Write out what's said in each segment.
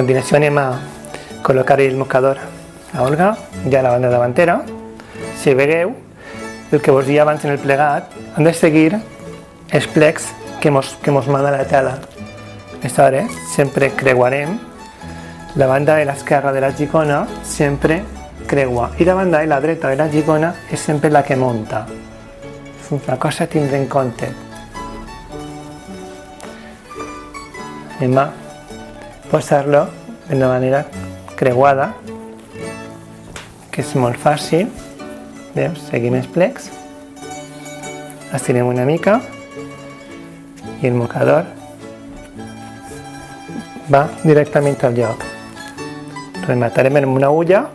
continuació anem a col·locar el mocador a Olga, ja a la banda davantera. Si veieu, el que vos deia abans en el plegat, hem de seguir els plecs que mos mana la tela. Aleshores, sempre creuarem la banda de l'esquerra de la gicona, sempre creua, i la banda de la dreta de la gicona és sempre la que munta. És una cosa a tindre en compte. Anem a posar-lo d'una manera creuada, que és molt fàcil. Veus? Seguim els plecs, estirem una mica i el mocador va directament al lloc. Rematarem amb una agulla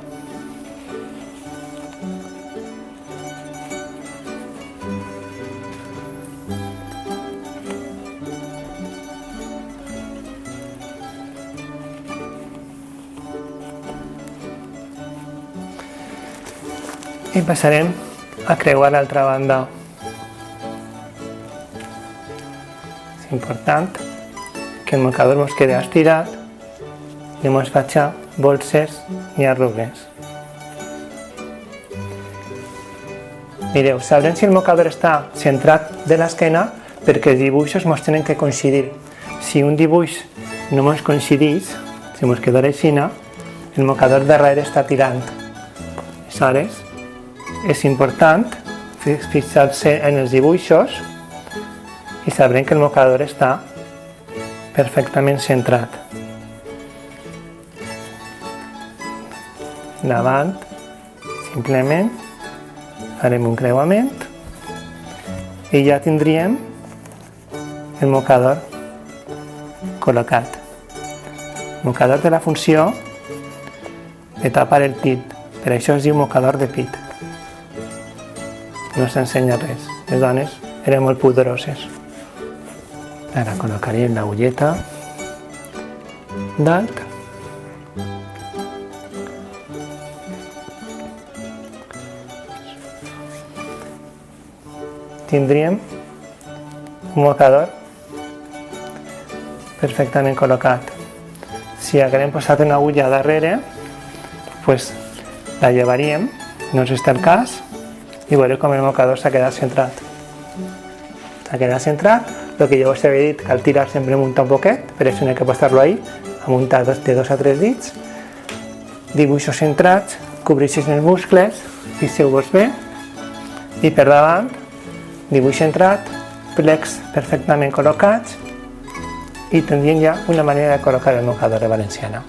i passarem a creuar l'altra banda. És important que el mocador mos quedi estirat i no mos faci bolses ni arrugues. Mireu, sabrem si el mocador està centrat de l'esquena perquè els dibuixos mos tenen que coincidir. Si un dibuix no mos coincideix, si mos queda així, el mocador darrere està tirant. Aleshores, és important fixar-se en els dibuixos i sabrem que el mocador està perfectament centrat. Davant, simplement farem un creuament i ja tindríem el mocador col·locat. El mocador té la funció de tapar el pit, per això es diu mocador de pit. No s'ensenya res, les dones eren molt pudoroses. Ara col·locaríem l'agulleta dalt. Tindríem un mocador perfectament col·locat. Si haguem posat una agulla darrere, la llevaríem, no és el cas, i veureu com el mocador s'ha quedat centrat. S'ha quedat centrat, el que jo us havia dit, cal tirar sempre muntar un poquet, per això n'he que posar-lo ahí, a muntar de 2 a 3 dits. Dibuixos centrats, cobreixis els muscles, fixeu-vos bé, i per davant, dibuix centrat, plecs perfectament col·locats, i tindríem ja una manera de col·locar el mocador de valenciana.